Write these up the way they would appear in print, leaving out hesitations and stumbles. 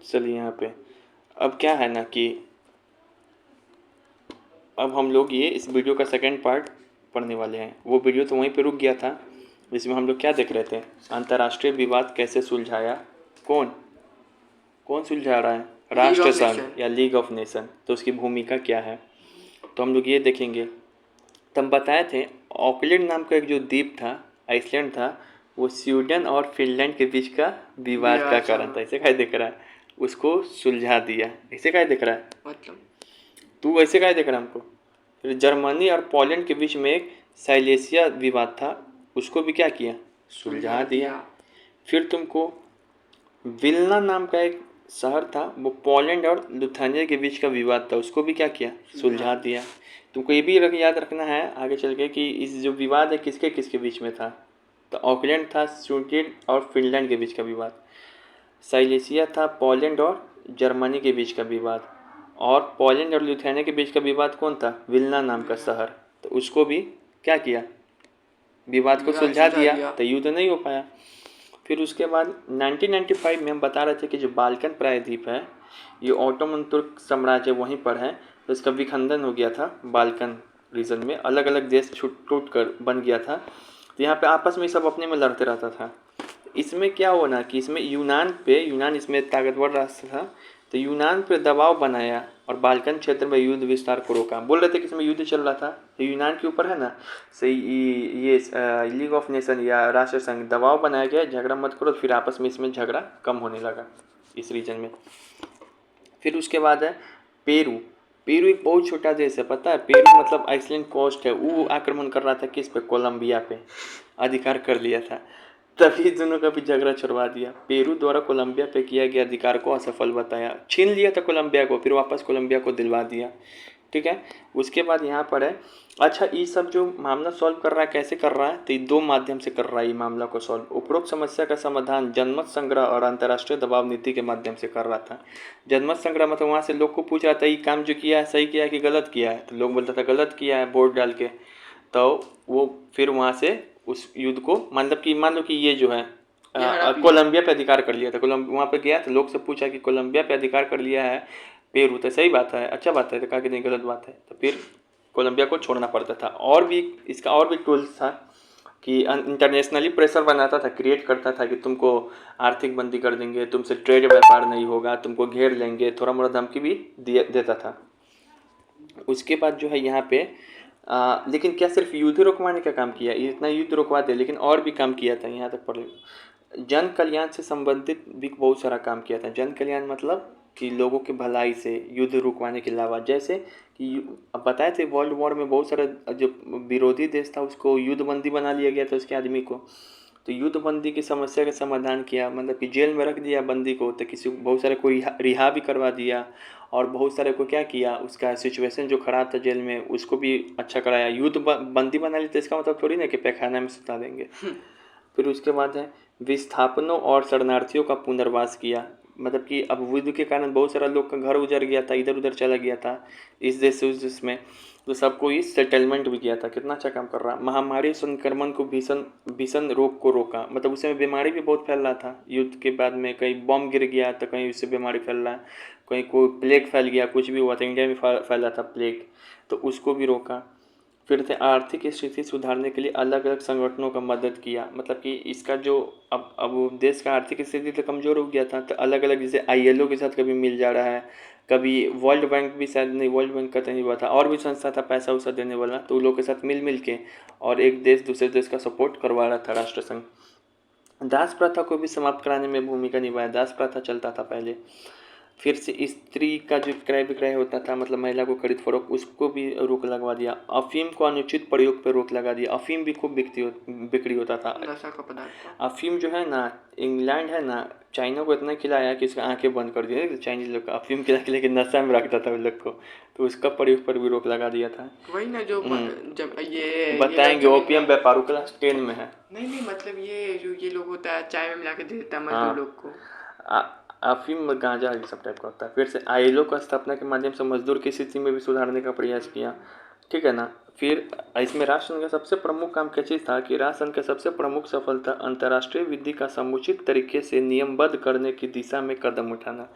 चलिए यहाँ पे अब क्या है ना कि अब हम लोग ये इस वीडियो का सेकंड पार्ट पढ़ने वाले हैं। वो वीडियो तो वहीं पे रुक गया था जिसमें हम लोग क्या देख रहे थे, अंतर्राष्ट्रीय विवाद कैसे सुलझाया। कौन कौन सुलझा रहा है? राष्ट्र संघ या लीग ऑफ नेशन। तो उसकी भूमिका क्या है, तो हम लोग ये देखेंगे। तो हम बताए थे ऑकलैंड नाम का एक जो द्वीप था, आइसलैंड था, वो स्वीडन और फिनलैंड के बीच का विवाद का कारण था। ऐसे क्या दिख रहा है? उसको सुलझा दिया। ऐसे क्या दिख रहा है? मतलब तू ऐसे क्या देख रहा है हमको? फिर जर्मनी और पोलैंड के बीच में एक साइलेसिया विवाद था, उसको भी क्या किया? सुलझा दिया। फिर तुमको विल्ना नाम का एक शहर था, वो पोलैंड और लिथुआनिया के बीच का विवाद था, उसको भी क्या किया? सुलझा दिया। तुमको ये भी याद रखना है आगे चल के कि इस जो विवाद है किसके किसके बीच में था। तो ऑकलैंड था स्वीडन और फिनलैंड के बीच का विवाद, साइलेसिया था पोलैंड और जर्मनी के बीच का विवाद, और पोलैंड और लिथुआनिया के बीच का विवाद कौन था? विल्ना नाम का शहर। तो उसको भी क्या किया? विवाद को सुलझा दिया। तो युद्ध नहीं हो पाया। फिर उसके बाद 1995 में हम बता रहे थे कि जो बाल्कन प्रायद्वीप है, ये ऑटोमन तुर्क साम्राज्य वहीं पर है, तो इसका विखंडन हो गया था। बाल्कन रीजन में अलग अलग देश छूट टूट कर बन गया था। तो यहाँ पे आपस में सब अपने में लड़ते रहता था। इसमें क्या हुआ ना कि इसमें यूनान इसमें ताकतवर राष्ट्र था, तो यूनान पे दबाव बनाया और बाल्कन क्षेत्र में युद्ध विस्तार को रोका। बोल रहे थे कि इसमें युद्ध चल रहा था, तो यूनान के ऊपर है ना सही ये लीग ऑफ नेशन या राष्ट्र संघ दबाव बनाया गया, झगड़ा मत करो। फिर आपस में इसमें झगड़ा कम होने लगा इस रीजन में। फिर उसके बाद है पेरू। पेरू एक बहुत छोटा देश है, पता है? पेरू मतलब आइसलैंड कोस्ट है। वो आक्रमण कर रहा था किस पे? कोलंबिया पे अधिकार कर लिया था। तभी दोनों का भी झगड़ा छुड़वा दिया। पेरू द्वारा कोलंबिया पे किया गया अधिकार को असफल बताया, छीन लिया था कोलंबिया को, फिर वापस कोलंबिया को दिलवा दिया। ठीक है। उसके बाद यहाँ पर है, अच्छा ये सब जो मामला सॉल्व कर रहा है कैसे कर रहा है? तो ये दो माध्यम से कर रहा है ये मामला को सॉल्व। उपरोक्त समस्या का समाधान जनमत संग्रह और अंतर्राष्ट्रीय दबाव नीति के माध्यम से कर रहा था। जनमत संग्रह मतलब वहाँ से लोग को पूछ रहा था ये काम जो किया है सही किया है कि गलत किया है, तो लोग बोलता था गलत किया है वोट डाल के। तो वो फिर वहाँ से उस युद्ध को मतलब कि मान लो कि ये जो है कोलंबिया पे अधिकार कर लिया था। वहाँ पे गया तो लोग से पूछा कि कोलंबिया पे अधिकार कर लिया है पेरू, तो सही बात है, अच्छा बात है? तो कहा कि नहीं गलत बात है। तो फिर कोलंबिया को छोड़ना पड़ता था। और भी इसका और भी टूल्स था कि इंटरनेशनली प्रेशर बनाता था, क्रिएट करता था कि तुमको आर्थिक बंदी कर देंगे, तुमसे ट्रेड व्यापार नहीं होगा, तुमको घेर लेंगे, थोड़ा मोड़ा धमकी भी देता था। उसके बाद जो है यहाँ पे लेकिन क्या सिर्फ युद्ध रोकवाने का काम किया? इतना युद्ध रोकवा दे, लेकिन और भी काम किया था। यहाँ तक पढ़ जन कल्याण से संबंधित भी बहुत सारा काम किया था। जन कल्याण मतलब कि लोगों की भलाई से युद्ध रुकवाने के अलावा, जैसे कि अब बताए थे वर्ल्ड वॉर में बहुत सारा जो विरोधी देश था उसको युद्ध बंदी बना लिया गया था उसके आदमी को। तो युद्ध बंदी की समस्या का समाधान किया, मतलब कि जेल में रख दिया बंदी को, तो किसी बहुत सारे को रिहा भी करवा दिया, और बहुत सारे को क्या किया, उसका सिचुएशन जो खराब था जेल में उसको भी अच्छा कराया। युद्ध बंदी बना ली तो इसका मतलब थोड़ी ना कि पैखाना में सुता देंगे। फिर उसके बाद है विस्थापनों और शरणार्थियों का पुनर्वास किया, मतलब कि अब युद्ध के कारण बहुत सारा लोग का घर उजड़ गया था, इधर उधर चला गया था इस देश से उस देश में, तो सबको इस सेटलमेंट भी किया था। कितना अच्छा काम कर रहा। महामारी संक्रमण को भीषण भीषण रोग को रोका, मतलब उस समय बीमारी भी बहुत फैल रहा था युद्ध के बाद में, कहीं बम गिर गया तो कहीं उससे बीमारी फैल रहा है, कहीं कोई प्लेग फैल गया, कुछ भी हुआ था, इंडिया में फैला था प्लेग, तो उसको भी रोका। फिर से आर्थिक स्थिति सुधारने के लिए अलग अलग संगठनों का मदद किया, मतलब कि इसका जो अब देश का आर्थिक स्थिति तो कमज़ोर हो गया था, तो अलग अलग जैसे ILO के साथ कभी मिल जा रहा है, कभी वर्ल्ड बैंक भी शायद नहीं, वर्ल्ड बैंक का तो नहीं हुआ था, और भी संस्था था पैसा वैसा देने वाला, तो उन लोग के साथ मिल के और एक देश दूसरे देश का सपोर्ट करवा रहा था राष्ट्र संघ। दास प्रथा को भी समाप्त कराने में भूमिका निभाया। दास प्रथा चलता था पहले। फिर से स्त्री का जो क्रय विक्रय होता था, मतलब महिला को खरीद फरोख्त, उसको भी रोक लगवा दिया। अफीम को अनुचित प्रयोग पर रोक लगा दिया। अफीम भी खूब बिक्री होता था। नशा का पदार्थ। अफीम जो है ना, इंग्लैंड है ना, चाइना को इतना खिलाया कि उसका आंखें बंद कर दिया। चाइनीज लोग का अफीम खिला के लेकिन नशा में रखता था उन लोग को, तो उसका प्रयोग पर भी रोक लगा दिया था। वही ना जो जब ये बताएंगे ओपियम व्यापार क्लास 10 में है। नहीं मतलब ये जो ये लोग होता है चाय में मिला के दे देता है मजदूर लोग को। अफीम गांजा ये सब टाइप का होता है। फिर से ILO का स्थापना के माध्यम से मजदूर की स्थिति में भी सुधारने का प्रयास किया। ठीक है ना। फिर इसमें राष्ट्रसंघ का सबसे प्रमुख काम क्या चीज़ था कि राष्ट्रसंघ का सबसे प्रमुख सफलता अंतर्राष्ट्रीय विधि का समुचित तरीके से नियमबद्ध करने की दिशा में कदम उठाना।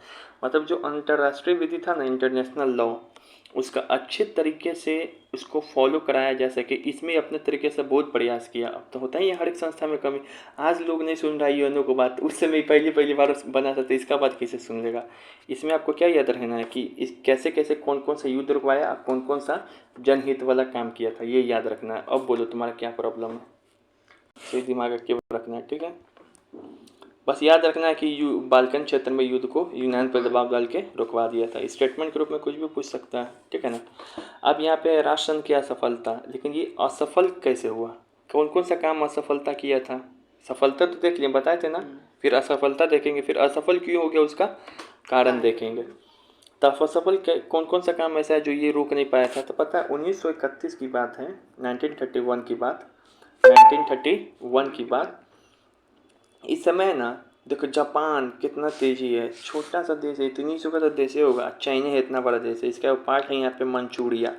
मतलब जो अंतर्राष्ट्रीय विधि था ना, इंटरनेशनल लॉ, उसका अच्छे तरीके से उसको फॉलो कराया जा सके, इसमें अपने तरीके से बहुत प्रयास किया। अब तो होता ही है हर एक संस्था में कमी, आज लोग नहीं सुन रहा यूएनओ को बात, उस समय पहली बार बना था तो इसका बात कैसे सुन लेगा। इसमें आपको क्या याद रखना है कि इस कैसे कैसे कौन कौन सा युद्ध रुकवाया, कौन कौन सा जनहित वाला काम किया था, ये याद रखना है। अब बोलो तुम्हारा क्या प्रॉब्लम है, सही दिमाग रख के रखना है, ठीक है। बस याद रखना है कि बाल्कन क्षेत्र में युद्ध को यूनान पर दबाव डाल के रुकवा दिया था। स्टेटमेंट के रूप में कुछ भी पूछ सकता है, ठीक है ना। अब यहाँ पे राष्ट्रसंघ की असफलता, लेकिन ये असफल कैसे हुआ, कौन कौन सा काम असफलता किया था। सफलता तो देख लिए, बताए थे ना, फिर असफलता देखेंगे, फिर असफल क्यों हो गया उसका कारण देखेंगे। तब असफल कौन कौन सा काम ऐसा है जो ये रोक नहीं पाया था। तो पता है 1931 की बात है, 1931 की बात, 1931 की बात। इस समय ना देखो जापान कितना तेजी है, छोटा सा देश है, इतनी सौ का तो देश ही होगा, चाइना है इतना बड़ा देश है, इसका पार्ट है यहाँ पे मंचूरिया,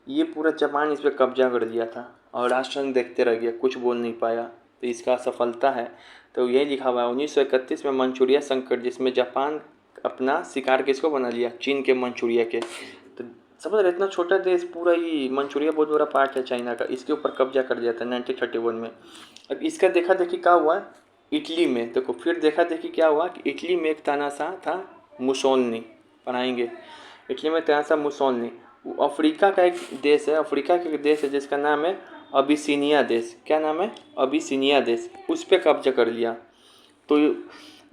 ये पूरा जापान इस पर कब्जा कर लिया था और राष्ट्रसंघ देखते रह गया, कुछ बोल नहीं पाया। तो इसका सफलता है। तो यही लिखा हुआ है 1931 में मंचूरिया संकट, जिसमें जापान अपना शिकार किसको बना लिया, चीन के मंचूरिया के। तो समझ रहे, इतना छोटा देश, पूरा ही मंचूरिया बहुत बड़ा पार्ट है चाइना का, इसके ऊपर कब्जा कर दिया था 1931 में। अब इसका देखा देखी क्या हुआ इटली में, देखो फिर देखा देखी क्या हुआ कि इटली में एक तानाशाह था मुसोलिनी, पढ़ाएंगे। इटली में तानाशाह मुसोलिनी, वो अफ्रीका का एक देश है, अफ्रीका का एक देश है जिसका नाम है अबिसिनिया देश। क्या नाम है, अबिसिनिया देश, उस पर कब्जा कर लिया। तो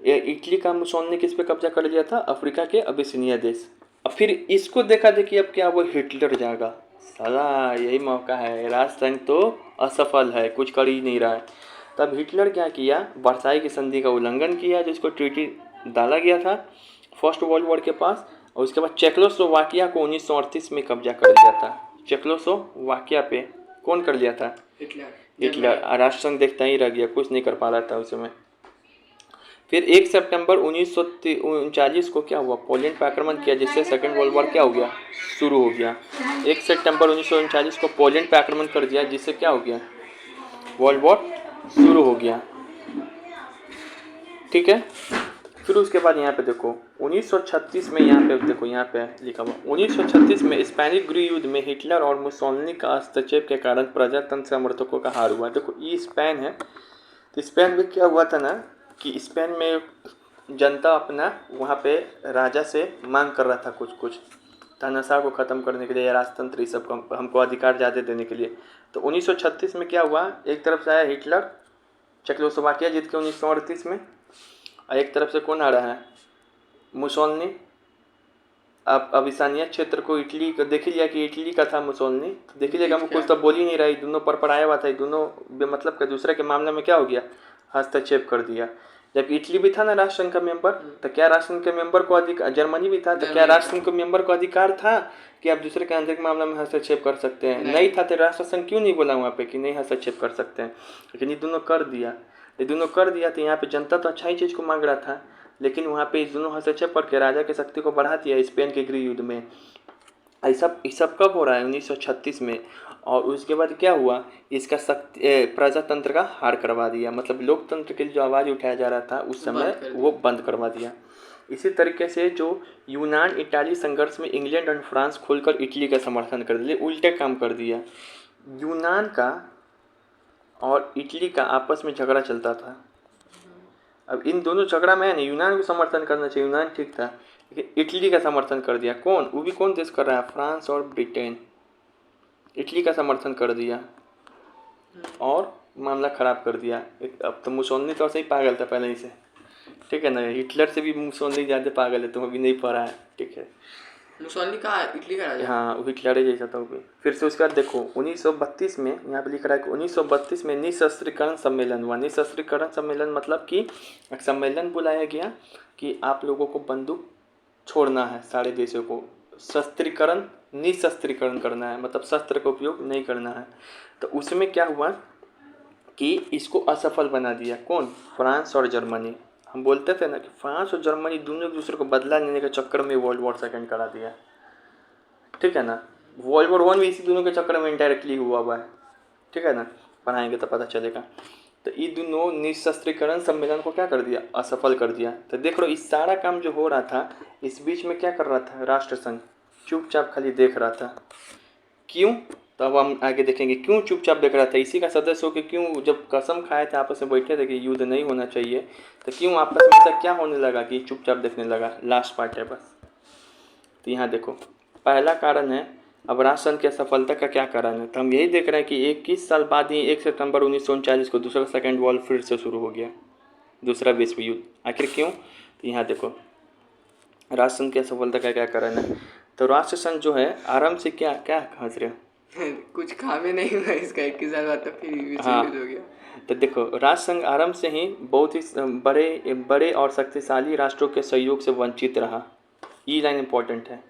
इटली का मुसोलिनी किस पे कब्जा कर लिया था, अफ्रीका के अबिसिनिया देश। अब फिर इसको देखा देखी अब क्या, वो हिटलर जागा, साला यही मौका है, राष्ट्रसंघ तो असफल है, कुछ कर ही नहीं रहा है। तब हिटलर क्या किया, वर्साई की संधि का उल्लंघन किया, जिसको ट्रीटी डाला गया था फर्स्ट वर्ल्ड वॉर के पास। और उसके बाद चेकोस्लोवाकिया को 1938 में कब्जा कर लिया था। चेकोस्लोवाकिया पे कौन कर लिया था, हिटलर। राष्ट्रसंघ देखता ही रह गया, कुछ नहीं कर पा रहा था उस समय। फिर 1 सितंबर 1939 को क्या हुआ, पोलैंड पर आक्रमण किया, जिससे सेकेंड वर्ल्ड वॉर क्या हो गया, शुरू हो गया। 1 सितंबर 1939 को पोलैंड पर आक्रमण कर दिया, जिससे क्या हो गया, वर्ल्ड वॉर शुरू हो गया, ठीक है। फिर उसके बाद यहाँ पे देखो 1936 में, यहाँ पे देखो यहाँ पे लिखा हुआ 1936 में स्पेनिश गृह युद्ध में हिटलर और मुसोलिनी का हस्तक्षेप के कारण प्रजातंत्र समर्थकों का हार हुआ। देखो ये स्पेन है, तो स्पेन में क्या हुआ था ना कि स्पेन में जनता अपना वहाँ पे राजा से मांग कर रहा था कुछ तानाशाह को ख़त्म करने के लिए, या राजतंत्र, इस सब हमको अधिकार ज़्यादा देने के लिए। तो 1936 में क्या हुआ, एक तरफ से आया हिटलर, चेकोस्लोवाकिया जीत के 1938 में, और एक तरफ से कौन आ रहा है, मुसोलिनी। अब अबिसिनिया क्षेत्र को इटली का देख लिया कि इटली का था मुसोलिनी, तो देख लिया कुछ तो बोल ही नहीं रहा, दोनों पर आया हुआ था, दोनों बेमतलब का दूसरे के मामले में क्या हो गया, हस्तक्षेप कर दिया। जब इटली भी था ना राष्ट्रसंघ का मेंबर, तो क्या राष्ट्रसंघ के मेंबर को अधिकार, जर्मनी भी था, तो क्या राष्ट्रसंघ के मेंबर को अधिकार था कि आप दूसरे के आंतरिक मामले में हस्तक्षेप कर सकते हैं, नहीं था। तो राष्ट्रसंघ क्यों नहीं बोला वहाँ पे कि नहीं हस्तक्षेप कर सकते हैं, लेकिन ये दोनों कर दिया। ये दोनों कर दिया तो यहाँ पे जनता तो अच्छा ही चीज़ को मांग रहा था, लेकिन वहाँ पे इस दोनों हस्तक्षेप करके राजा की शक्ति को बढ़ा दिया स्पेन के गृह युद्ध में। ये सब कब हो रहा है, 1936 में। और उसके बाद क्या हुआ, इसका शक्ति प्रजातंत्र का हार करवा दिया, मतलब लोकतंत्र के लिए जो आवाज़ उठाया जा रहा था उस समय वो बंद करवा दिया। इसी तरीके से जो यूनान इटाली संघर्ष में इंग्लैंड और फ्रांस खोलकर इटली का समर्थन कर दिया, उल्टे काम कर दिया। यूनान का और इटली का आपस में झगड़ा चलता था। अब इन दोनों झगड़ा में है ना, यूनान को समर्थन करना चाहिए, यूनान ठीक था, लेकिन इटली का समर्थन कर दिया। कौन, वो भी कौन देश कर रहा है, फ्रांस और ब्रिटेन, इटली का समर्थन कर दिया और मामला ख़राब कर दिया। अब तो मुसोलिनी तो ऐसे ही पागल था पहले ही से, ठीक है ना, हिटलर से भी मुसोलिनी ज़्यादा पागल है, तुम अभी नहीं पढ़ा है, ठीक है। मुसोलिनी का इटली का राजा, हाँ वो हिटलर जैसा था वो भी। फिर से उसके बाद देखो 1932 में, यहाँ पे लिख रहा है कि 1932 में निशस्त्रीकरण सम्मेलन हुआ। निशस्त्रीकरण सम्मेलन मतलब कि एक सम्मेलन बुलाया गया कि आप लोगों को बंदूक छोड़ना है, सारे देशों को शस्त्रीकरण, निशस्त्रीकरण करना है, मतलब शस्त्र का उपयोग नहीं करना है। तो उसमें क्या हुआ कि इसको असफल बना दिया, कौन, फ्रांस और जर्मनी। हम बोलते थे ना कि फ्रांस और जर्मनी दोनों एक दूसरे को बदला लेने के चक्कर में वर्ल्ड वॉर सेकेंड करा दिया, ठीक है ना। वर्ल्ड वॉर वन भी इसी दोनों के चक्कर में इनडायरेक्टली हुआ है, ठीक है ना, पढ़ाएंगे तो पता चलेगा। तो ये दोनों निशस्त्रीकरण सम्मेलन को क्या कर दिया, असफल कर दिया। तो देख लो इस सारा काम जो हो रहा था इस बीच में क्या कर रहा था राष्ट्र संघ, चुपचाप खाली देख रहा था। क्यों, तो अब हम आगे देखेंगे क्यों चुपचाप देख रहा था। इसी का सदस्य हो कि क्यों जब कसम खाए थे आपस में बैठे थे कि युद्ध नहीं होना चाहिए, तो क्यों आपस में ऐसा क्या होने लगा कि चुपचाप देखने लगा। लास्ट पार्ट है बस। तो यहाँ देखो पहला कारण है अब राष्ट्र संघ की असफलता का क्या कारण है, तो हम यही देख रहे हैं कि 21 साल बाद ही 1 सितंबर 1939 को दूसरा सेकेंड वॉर फिर से शुरू हो गया, दूसरा विश्व युद्ध। आखिर क्यों, तो यहाँ देखो राष्ट्र संघ की असफलता का क्या कारण है। तो राष्ट्र संघ जो है आराम से क्या क्या हंस रहे हो, कुछ खामे नहीं हुआ इसका 21 साल बाद, तो फिर विश्व हाँ। युद्ध हो गया। तो देखो राष्ट्र संघ आरंभ से ही बहुत ही बड़े और शक्तिशाली राष्ट्रों के सहयोग से वंचित रहा। ये लाइन इंपॉर्टेंट है।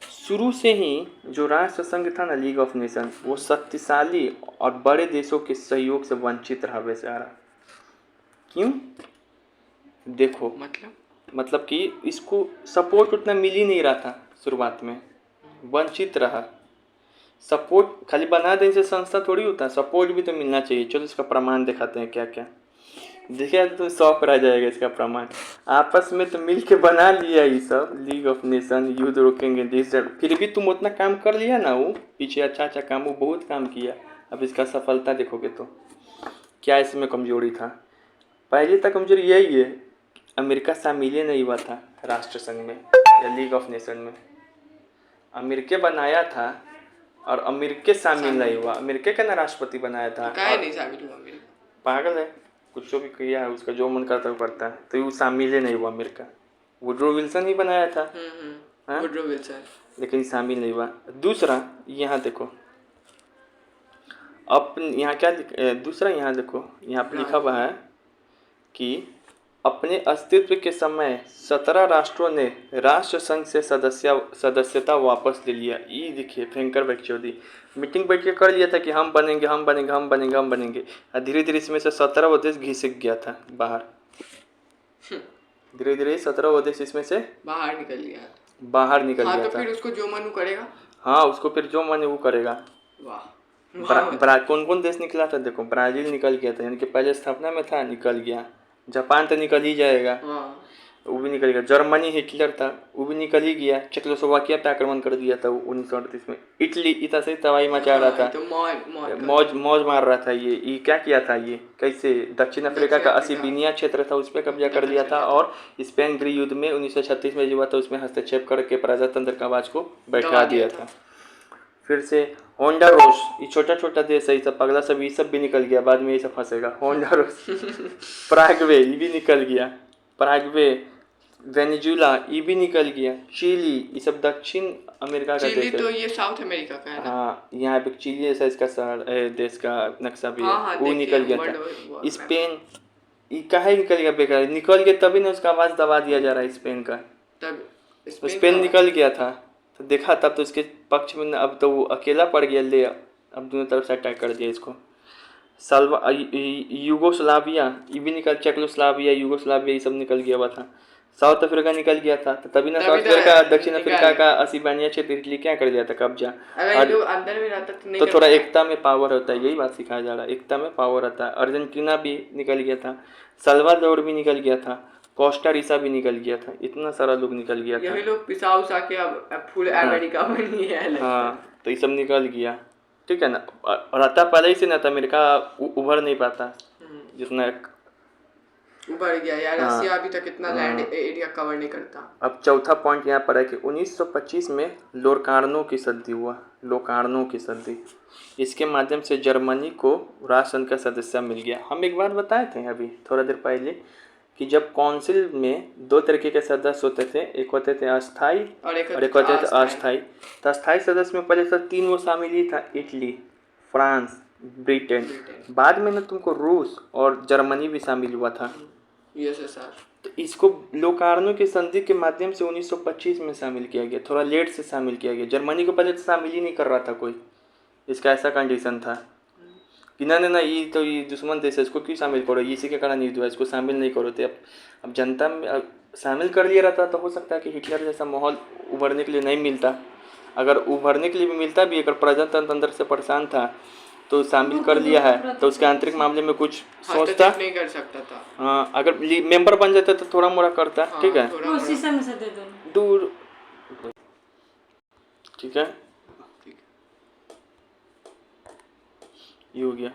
शुरू से ही जो राष्ट्र संघ था ना, लीग ऑफ नेशन, वो शक्तिशाली और बड़े देशों के सहयोग से वंचित रहा बेचारा। क्यों, देखो मतलब कि इसको सपोर्ट उतना मिल ही नहीं रहा था शुरुआत में, वंचित रहा। सपोर्ट खाली बना देने से संस्था थोड़ी होता है, सपोर्ट भी तो मिलना चाहिए। चलो इसका प्रमाण दिखाते हैं क्या क्या। देखिए तो शौक रह जाएगा इसका प्रमाण। आपस में तो मिल के बना लिया ये सब, लीग ऑफ नेशन, युद्ध रोकेंगे देश, फिर भी तुम उतना काम कर लिया ना, वो पीछे अच्छा काम, वो बहुत काम किया। अब इसका सफलता देखोगे तो क्या इसमें कमजोरी था। पहले तक कमजोरी यही है, अमेरिका शामिल ही नहीं हुआ था राष्ट्र संघ में या लीग ऑफ नेशन में। अमेरिका बनाया था और अमेरिका शामिल नहीं हुआ। अमेरिका का ना राष्ट्रपति बनाया था, काहे नहीं शामिल हुआ अमेरिका? पागल है, कुछ भी किया है, उसका जो मन करता है वो करता है। तो वो शामिल ही नहीं हुआ अमेरिका। वुडरो विल्सन ही बनाया था, हाँ? वुडरो विल्सन, लेकिन शामिल नहीं हुआ। दूसरा यहाँ देखो, अब यहाँ क्या दूसरा यहाँ देखो, यहाँ पर लिखा हुआ है कि अपने अस्तित्व के समय 17 राष्ट्रों ने राष्ट्र संघ से सदस्यता वापस ले लिया। ये देखिए भयंकर व्यक्ति मीटिंग बैठ के कर लिया था कि हम बनेंगे हम बनेंगे हम बनेंगे हम बनेंगे, और धीरे धीरे इसमें से 17 देश घिसक गया था बाहर। धीरे धीरे 17 देश इसमें से बाहर निकल गया। हाँ, तो था। फिर उसको जो मन करेगा, हाँ उसको फिर जो मन वो करेगा। वाह, कौन कौन देश निकला था देखो, ब्राज़ील निकल गया था, यानी कि पहले स्थापना में था, निकल गया। जापान तो निकल ही जाएगा, वो भी निकल गया। जर्मनी हिटलर था, वो भी निकल ही गया। चेकोस्लोवाकिया पे आक्रमण कर दिया था 1938 में। इटली इतना सही तबाही मचा रहा था, तो मौज मार रहा था। ये क्या किया था, ये कैसे दक्षिण अफ्रीका का असीबिनिया क्षेत्र था उस पर कब्जा कर लिया था, और स्पेन गृह युद्ध में 1936 में जो हुआ था उसमें हस्तक्षेप करके प्रजातंत्र का आवाज को बैठा दिया था। फिर से होंडारोस, ये छोटा छोटा देश है, ये सब पगला सब, ये सब भी निकल गया, बाद में ये सब फंसेगा। होंडारोस, पराग्वे ये भी निकल गया, पराग्वे, वेनेजुला ये भी निकल गया, चिली ये सब दक्षिण अमेरिका का देश है। तो ये साउथ अमेरिका का है ना? हाँ, यहाँ पे चिली जैसा इसका शहर देश का नक्शा भी है, वो निकल गया था। स्पेन ये काहे निकल गया बेकार, निकल गया तभी ना उसका आवाज दबा दिया जा रहा है स्पेन का। तब स्पेन निकल गया था, तो देखा तब तो उसके पक्ष में, अब तो वो अकेला पड़ गया, ले अब दोनों तरफ से अटैक कर दिया इसको। यूगोस्लाविया ये भी निकल, चेकोस्लोवाकिया यूगोस्लाविया ये सब निकल गया हुआ था। साउथ अफ्रीका निकल गया था, तो तभी ना साउथ अफ्रीका दक्षिण अफ्रीका का असीबानिया क्षेत्र इटली क्या कर लिया था कब्जा। अंदर में रहता तो थोड़ा एकता में पावर होता है, यही बात सिखाया जा रहा है, एकता में पावर होता है। अर्जेंटीना भी निकल गया था, सल्वाडोर भी निकल गया था, कोस्टा रिका भी निकल गया था, इतना सारा लोग निकल गया था। यही लोग पिसा उसा के अब फुल अमेरिका बनी है। हाँ, तो ये सब निकल गया, ठीक है ना। रहता पहले ही से ना, तो अमेरिका उभर नहीं पाता जितना उभर गया यार। रसिया अभी तक इतना लैंड एरिया कवर नहीं करता। अब चौथा पॉइंट यहाँ पर है कि 1925 में लोकार्नो की संधि हुआ, लोकार्नो की संधि। इसके माध्यम से जर्मनी को राष्ट्र संघ का सदस्य मिल गया। हम एक बात बताए थे अभी थोड़ा देर पहले कि जब काउंसिल में दो तरीके के सदस्य होते थे, एक होते थे अस्थाई और एक होते थे अस्थाई। तो अस्थाई सदस्य में पहले से 3 वो शामिल ही था, इटली, फ्रांस, ब्रिटेन। बाद में ना तुमको रूस और जर्मनी भी शामिल हुआ था, यूएसएसआर। तो इसको लोकार्नो की संधि के माध्यम से 1925 में शामिल किया गया, थोड़ा लेट से शामिल किया गया। जर्मनी को पहले तो शामिल ही नहीं कर रहा था कोई, इसका ऐसा कंडीशन था कि ना ये तो ये दुश्मन देश है, इसको क्यों शामिल करो, इसी के कारण युद्ध हुआ, इसको शामिल नहीं करो। तो अब जनता में शामिल कर लिया रहता तो हो सकता है कि हिटलर जैसा माहौल उभरने के लिए नहीं मिलता, अगर उभरने के लिए भी मिलता भी, अगर प्रजातंत्र अंदर से परेशान था तो शामिल कर लिया है, तो उसके आंतरिक मामले में कुछ सोचता हस्तक्षेप नहीं कर सकता था। हाँ, अगर मेंबर बन जाता तो थोड़ा मोड़ा करता। हाँ, ठीक है, थोड़ा वो मोड़ा। शीशा में से दे दो। दूर। ठीक है, ये हो गया।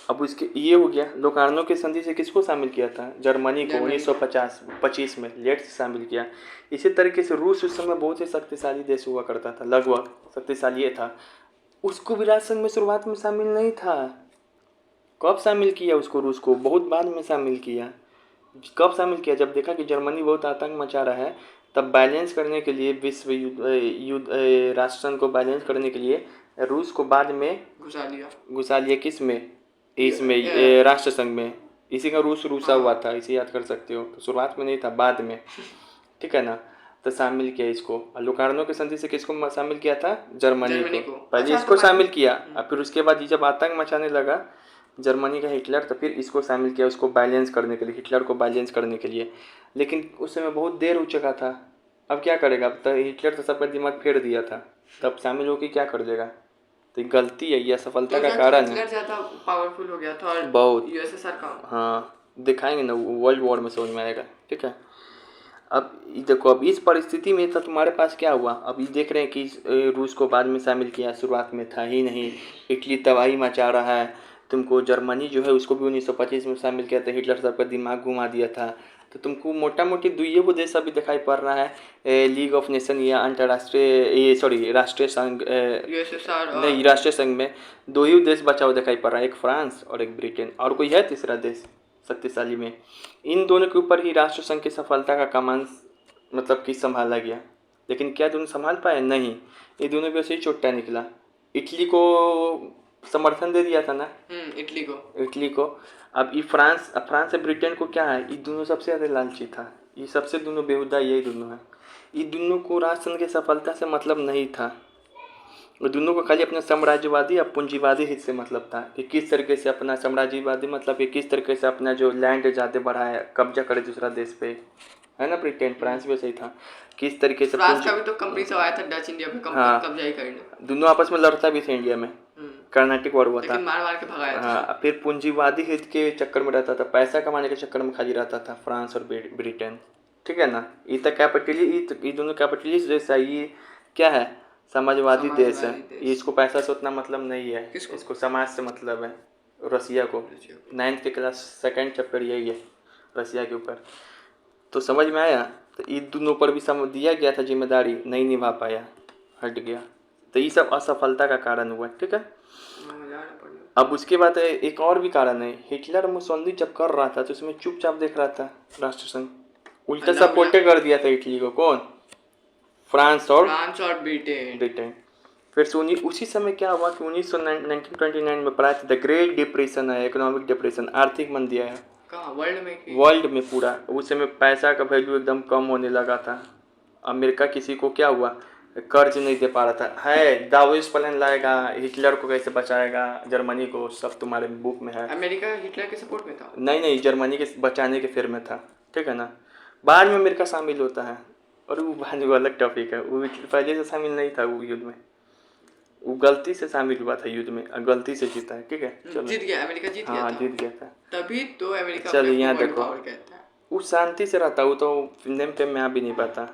अब उसके ये हो गया, लोकार्नो की संधि से किसको शामिल किया था? जर्मनी को 1925 में लेट से शामिल किया। इसी तरीके से रूस उस समय बहुत ही शक्तिशाली देश हुआ करता था, लगभग शक्तिशाली था। उसको भी राजसंघ में शुरुआत में शामिल नहीं था। कब शामिल किया उसको? रूस को बहुत बाद में शामिल किया। कब शामिल किया? जब देखा कि जर्मनी बहुत आतंक मचा रहा है, तब बैलेंस करने के लिए विश्व युद्ध राष्ट्रसंघ को बैलेंस करने के लिए रूस को बाद में घुसा लिया। किस में? इसमें राष्ट्रसंघ में। इसी का रूसा हुआ था, इसे याद कर सकते हो। तो शुरुआत में नहीं था, बाद में। ठीक है ना, तो शामिल किया इसको। लोकार्नो की संधि से किसको शामिल किया था? जर्मनी को। पहले इसको शामिल किया, और फिर उसके बाद जब आतंक मचाने लगा जर्मनी का हिटलर, तो फिर इसको शामिल किया, उसको बैलेंस करने के लिए, हिटलर को बैलेंस करने के लिए। लेकिन उस समय बहुत देर हो चुका था। अब क्या करेगा? अब तो हिटलर तो सबका दिमाग फेर दिया था, तब शामिल होकर क्या कर देगा? तो गलती है, यह असफलता का कारण है। पावरफुल हो गया था और बहुत। यूएसएसआर का, हाँ, दिखाएंगे ना, वर्ल्ड वॉर में समझ में आएगा। ठीक है, अब देखो, अब इस परिस्थिति में तो तुम्हारे पास क्या हुआ? अब ये देख रहे हैं कि रूस को बाद में शामिल किया, शुरुआत में था ही नहीं। इटली तबाही मचा रहा है, तुमको जर्मनी जो है उसको भी 1925 में शामिल किया था, हिटलर साहब का दिमाग घुमा दिया था। तो तुमको मोटा मोटी दुइये वो देश अभी दिखाई पड़ रहा है, लीग ऑफ नेशन या अंतर्राष्ट्रीय, ये सॉरी राष्ट्रीय संघ, नहीं, राष्ट्रीय संघ में दो ही देश बचा हुआ दिखाई पड़ रहा है, एक फ्रांस और एक ब्रिटेन। और कोई है तीसरा देश शक्तिशाली में? इन दोनों के ऊपर ही राष्ट्र संघ की सफलता का कमान मतलब कि संभाला गया। लेकिन क्या दोनों संभाल पाए? नहीं, ये दोनों भी ऐसे ही चोट्टा निकला। इटली को समर्थन दे दिया था ना, इटली को। अब ये फ्रांस से ब्रिटेन को क्या है? ये दोनों सबसे ज़्यादा लालची था, ये सबसे दोनों बेहुदा यही दोनों है। ये दोनों को राष्ट्र संघ की सफलता से मतलब नहीं था, और दोनों को खाली अपना साम्राज्यवादी या पूंजीवादी हित से मतलब था कि किस तरीके से अपना साम्राज्यवादी मतलब कि किस तरीके से अपना जो लैंड ज़्यादा बढ़ाया, कब्जा करे दूसरा देश पे, है ना। ब्रिटेन, फ्रांस भी सही था, किस तरीके से फ्रांस का भी तो कंपनी सब आया था डच इंडिया पे कब्जा ही करने। दोनों आपस में लड़ता भी था इंडिया में, कर्नाटिक वॉर हुआ था, लेकिन मार के भगाया था। हाँ, फिर पूंजीवादी हित के चक्कर में रहता था, पैसा कमाने के चक्कर में खाली रहता था फ्रांस और ब्रिटेन। ठीक है ना, ये तो कैपिटलिस्ट, ये दोनों कैपिटलिस्ट जैसा, ये क्या है? समाजवादी देश है। इसको पैसा से उतना मतलब नहीं है, इसको समाज से मतलब है। रसिया को 9th के क्लास 2nd चैप्टर यही है रसिया के ऊपर। तो समझ में आया? तो इन दोनों पर भी दिया गया था जिम्मेदारी, नहीं निभा पाया, हट गया। तो ये सब असफलता का कारण हुआ। ठीक है, अब उसके बाद एक और भी कारण है। हिटलर मुसोलिनी जब कर रहा था तो उसमें चुपचाप देख रहा था राष्ट्रसंघ, उल्टा सपोर्ट कर दिया था इटली को। कौन? फ्रांस और ब्रिटेन। फिर से उसी समय क्या हुआ कि 1929 में पड़ा था द ग्रेट डिप्रेशन है, इकोनॉमिक डिप्रेशन, आर्थिक मंदी आया वर्ल्ड में पूरा। उस समय पैसा का वैल्यू एकदम कम होने लगा था। अमेरिका किसी को क्या हुआ? कर्ज नहीं दे पा रहा था। है दावोस प्लान लाएगा, हिटलर को कैसे बचाएगा, जर्मनी को, सब तुम्हारे बुक में है। अमेरिका हिटलर के सपोर्ट में था? नहीं, जर्मनी के बचाने के फेर में था। ठीक है ना, बाद में अमेरिका शामिल होता है, और वो बाद में अलग टॉपिक है। वो पहले से शामिल नहीं था वो युद्ध में, वो गलती से शामिल हुआ था युद्ध में, गलती से जीता है। ठीक है, चलो, जीत गया अमेरिका, जीत गया था। जीत गया था, तभी तो अमेरिका चल यहाँ देखो, कहता है। वो शांति से रहता, वो तो नेम पे मैं आ भी नहीं पाता।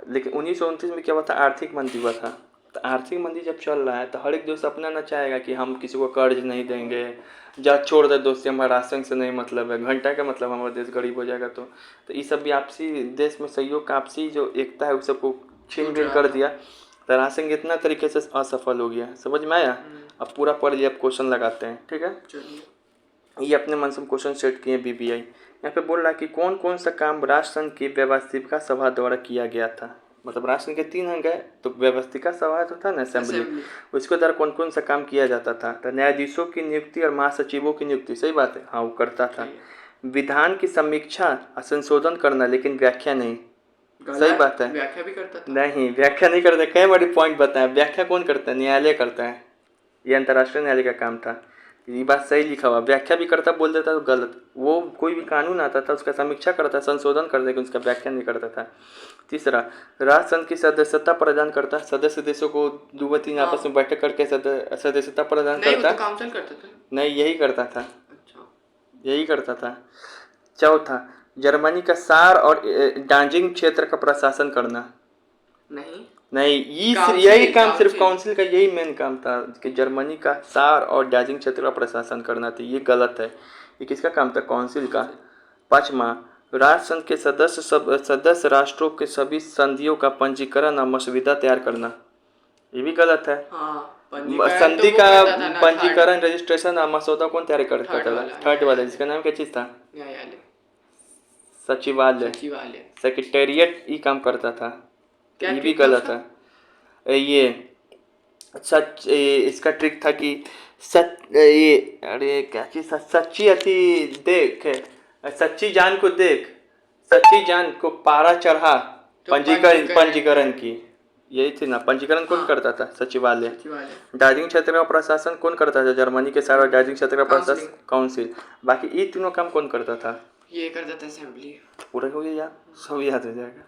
लेकिन 1929 में क्या हुआ था? आर्थिक मंदी हुआ था। तो आर्थिक मंदी जब चल रहा है तो हर एक देश अपना ना चाहेगा कि हम किसी को कर्ज नहीं देंगे, जा छोड़ दे दोस्ती, हमारा राशन से नहीं मतलब है, घंटा का मतलब हमारा देश गरीब हो जाएगा। तो ये सब भी आपसी देश में सहयोग का, आपसी जो एकता है उस सबको छीन बीन कर दिया। तो राशन इतना तरीके से असफल हो गया। समझ में आया? अब पूरा पढ़ लिया, अब क्वेश्चन लगाते हैं। ठीक है, ये अपने मन से क्वेश्चन सेट किए BBI। यहाँ पे बोल रहा है कि कौन कौन सा काम राष्ट्रसंघ की व्यवस्थिका सभा द्वारा किया गया था। मतलब राष्ट्रसंघ के 3 अंग है, तो व्यवस्थिका सभा तो था ना, असेंबली, उसके द्वारा कौन कौन सा काम किया जाता था? तो न्यायाधीशों की नियुक्ति और महासचिवों की नियुक्ति, सही बात है, हाँ वो करता था। विधान की समीक्षा, संशोधन करना, लेकिन व्याख्या नहीं, सही बात है। व्याख्या भी करता था? नहीं, व्याख्या नहीं करता। कई बड़ी पॉइंट बताया, व्याख्या कौन करता है? न्यायालय करता है, ये अंतर्राष्ट्रीय न्यायालय का काम था। ये बात सही लिखा हुआ, व्याख्या भी करता बोल देता तो गलत। वो कोई भी कानून आता था उसका समीक्षा करता, संशोधन कर देगा, उसका व्याख्या नहीं करता था। तीसरा, राष्ट्र संघ की सदस्यता प्रदान करता, सदस्य देशों को दो व तीन आपस में बैठक करके सदस्यता प्रदान नहीं, वो करता। तो काउंसिल करता था। नहीं, यही करता था, अच्छा, यही करता था। चौथा, जर्मनी का सार और डांजिंग क्षेत्र का प्रशासन करना। नहीं नहीं, यही काम सिर्फ काउंसिल का यही मेन काम था कि जर्मनी का सार और डांजिंग क्षेत्र का प्रशासन करना था। ये गलत है। ये किसका काम था? काउंसिल का। पांचवा, राष्ट्र संघ के सदस्य राष्ट्रों के सभी संधियों का पंजीकरण और मसविदा तैयार करना। ये भी गलत है। संधि का पंजीकरण, रजिस्ट्रेशन और मसौदा कौन तैयार करता था? थर्ड वाला, जिसका नाम क्या चीज था? न्यायालय, सचिवालय, सेक्रेटेरिएट ये काम करता था। ये भी गलत है। ये इसका ट्रिक था कि ये अरे क्या चीज था? सच्ची जान को देख, सच्ची जान को पारा चढ़ा, पंजीकरण की। यही थी ना, पंजीकरण कौन करता था? सचिवालय। डार्जिलिंग क्षेत्र का प्रशासन कौन करता था? जर्मनी के सारा डार्जिलिंग क्षेत्र का प्रशासन काउंसिल। बाकी ये तीनों काम कौन करता था? ये करता था असेंबली। पूरा हो गया, सब याद हो जाएगा।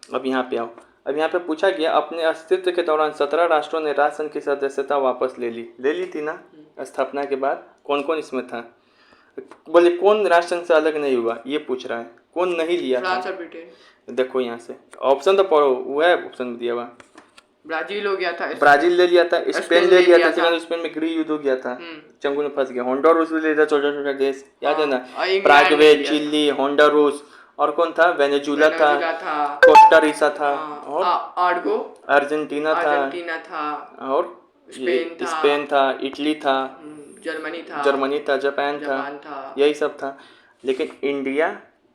अब यहाँ पे आओ। अब यहाँ पे पूछा गया, अपने अस्तित्व के दौरान 17 राष्ट्रों ने राष्ट्र संघ की सदस्यता वापस ले ली थी ना स्थापना के बाद। कौन कौन इसमें था? बोले कौन राष्ट्र संघ से अलग नहीं हुआ, ये पूछ रहा है। कौन नहीं लिया था? फ्रांस और ब्रिटेन। देखो यहाँ से ऑप्शन तो पढ़ो, वो है ऑप्शन दिया हुआ। ब्राजील हो गया था, ब्राजील ले लिया था, स्पेन ले लिया था, स्पेन में गृह युद्ध हो गया था, चंगुल में फंस गया। होंडुरास ले लिया था, छोटा छोटा देश, याद है ना? पैराग्वे, चिली, होंडुरास, और कौन था? वेनेजुला था, कोस्टा रिका था, और अर्जेंटीना था, और स्पेन था, इटली था, जर्मनी था, जापान था, यही सब था। लेकिन इंडिया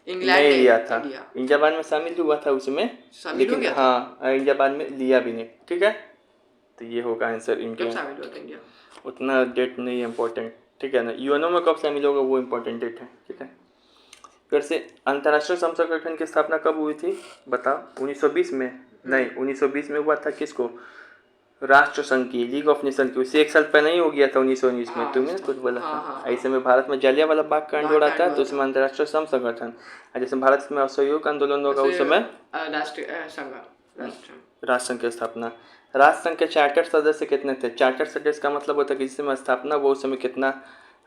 नहीं लिया था। इंडिया बाद में शामिल हुआ था उसमें, लेकिन हाँ, इंडिया बाद में लिया भी नहीं। ठीक है, तो ये होगा आंसर। इंडिया उतना डेट नहीं है इम्पोर्टेंट, ठीक है ना? यूएनओ में कब शामिल होगा वो इम्पोर्टेंट डेट है, ठीक है। फिर से, अंतर्राष्ट्रीय श्रम संगठन की स्थापना कब हुई थी बताओ? 1920 में? नहीं, 1920 में हुआ था। किसको? राष्ट्र संघ की, लीग ऑफ नेशन की। उससे एक साल पहले ही हो गया था 1919 में। तुमने कुछ बोला था ऐसे में। भारत में जलियांवाला बाग कांड हो रहा था तो उसमें अंतर्राष्ट्रीय श्रम संगठन, जैसे भारत में असहयोग आंदोलन होगा उस समय राष्ट्र संघ की स्थापना। राष्ट्र संघ के चार्टर सदस्य कितने थे? चार्टर सदस्य का मतलब होता है कि जिस समय स्थापना वो उस समय कितना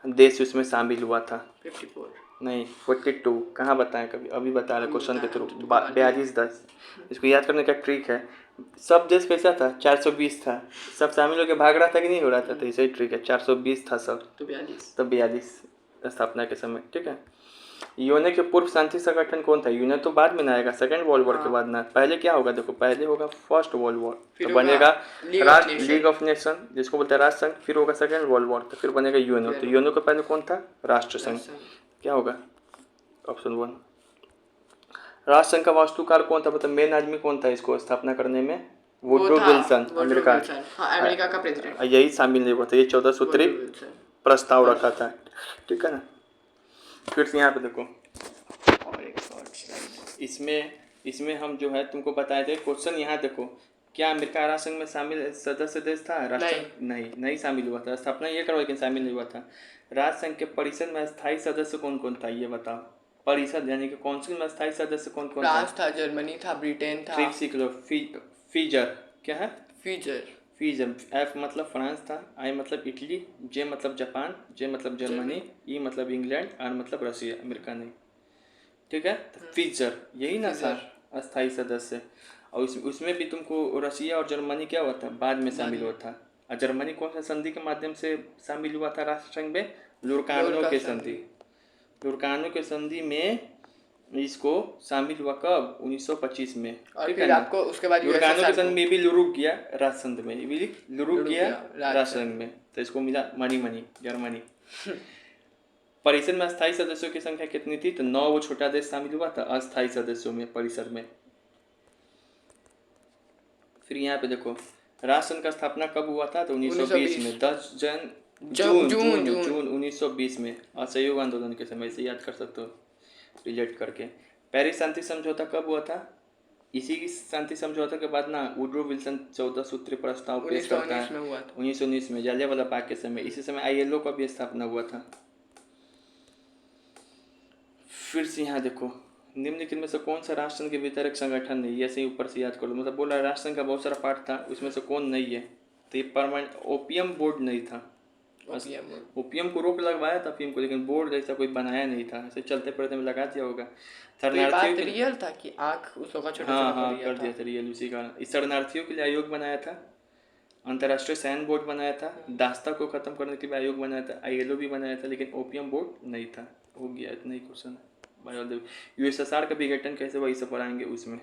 देश उसमें शामिल हुआ था? 54 नहीं, 42। कहाँ बताएं कभी? अभी बता रहे क्वेश्चन के थ्रू। 42-10। इसको याद करने का ट्रिक है। सब देश कैसा था? 420 था। सब शामिल होकर भाग रहा था कि नहीं हो रहा था? तो ऐसे ही ट्रिक है, 420 था सब, तो 42 स्थापना के समय, ठीक है। यूएनओ के पूर्व शांति संगठन कौन था? यूएनओ तो बाद में ना आएगा, सेकेंड वर्ल्ड वॉर के बाद ना। पहले क्या होगा देखो, पहले होगा फर्स्ट वर्ल्ड वॉर, तो बनेगा लीग ऑफ नेशन, जिसको बोलते हैं राष्ट्र संघ। फिर होगा सेकेंड वर्ल्ड वॉर, तो फिर बनेगा यूएनओ। तो यूएनओ के पहले कौन था? राष्ट्र संघ। क्या होगा? ऑप्शन 1। राष्ट्र संघ का वास्तुकार कौन था? मतलब मेन आदमी कौन था इसको स्थापना करने में? वुडरो विल्सन, अमेरिका का प्रेसिडेंट। यही शामिल नहीं हुआ था, ये 14 सूत्री प्रस्ताव रखा था, ठीक है ना। फिर से यहाँ पे देखो, इसमें हम जो है तुमको बताए थे क्वेश्चन। यहाँ देखो, क्या अमेरिका राष्ट्र संघ में शामिल सदस्य देश था? राष्ट्र नहीं शामिल हुआ था। स्थापना ये करो लेकिन शामिल नहीं हुआ था। राष्ट्र संघ के परिषद में स्थायी सदस्य कौन कौन था ये बताओ? परिषद यानी कि काउंसिल में स्थायी सदस्य कौन कौन था? फ्रांस था, जर्मनी था, ब्रिटेन था। ट्रिक सीख लो। फीजर क्या है? फीजर। एफ मतलब फ्रांस था, आई मतलब इटली, जे मतलब जापान, जे मतलब जर्मनी, ई मतलब इंग्लैंड, आर मतलब रशिया, अमेरिका नहीं, ठीक है। तो फीजर यही ना था अस्थायी सदस्य। और उसमें भी तुमको रशिया और जर्मनी क्या हुआ था? बाद में शामिल हुआ था। और जर्मनी कौन सा संधि के माध्यम से शामिल हुआ था राष्ट्र संघ में? लुरकानो के संधि। लुरकानो के संधि में इसको शामिल हुआ कब? 1925 में, ठीक है ना। आपको उसके बाद लुरकानो के संधि में भी लुरुक गया राष्ट्र संघ में, ये भी लुरुक गया राष्ट्र संघ में, तो इसको मिला मनी जर्मनी। परिषद में अस्थायी सदस्यों की संख्या कितनी थी? तो 9 वो छोटा देश शामिल हुआ था अस्थायी सदस्यों में परिषद में। फिर यहाँ पे देखो, राष्ट्र संघ का स्थापना कब हुआ था? तो 1920 में, 10 जून 1920 में, असहयोग आंदोलन के समय से याद कर सकते हो रिलेट करके। पेरिस शांति समझौता कब हुआ था? इसी की शांति समझौता के बाद ना वुड्रो विल्सन 14 सूत्री प्रस्ताव पेश करता 1919 है में हुआ था। 1919 में जलियांवाला बाग के समय। इसी समय आईएलओ का भी स्थापना हुआ था। फिर से यहाँ देखो, निम्नलिखित में से कौन सा राष्ट्र के भीतर एक संगठन नहीं है? ऐसे ही ऊपर से याद कर लो। मतलब बोला राष्ट्र का बहुत सारा पार्ट था, उसमें से कौन नहीं है? तो ये परमानेंट ओपियम बोर्ड नहीं था। ओपियम को रोक लगवाया था अफीम को, लेकिन बोर्ड जैसा कोई बनाया नहीं था। ऐसे चलते पड़ते में लगा दिया होगा। तो ये बात शरणार्थियों के रियल था कि आँख उस वक्त छोटा हाँ छोटा हाँ कर दिया कर दिया था रियल उसी का। इस शरणार्थियों के लिए आयोग बनाया था, अंतर्राष्ट्रीय सैन्य बोर्ड बनाया था, दास्ता को खत्म करने के लिए आयोग बनाया था, आईएलओ भी बनाया था, लेकिन ओपियम बोर्ड नहीं था। हो गया इतना ही क्वेश्चन है। यूएसएसआर का विघटन कैसे हुआ, ये सब पढ़ाएंगे उसमें।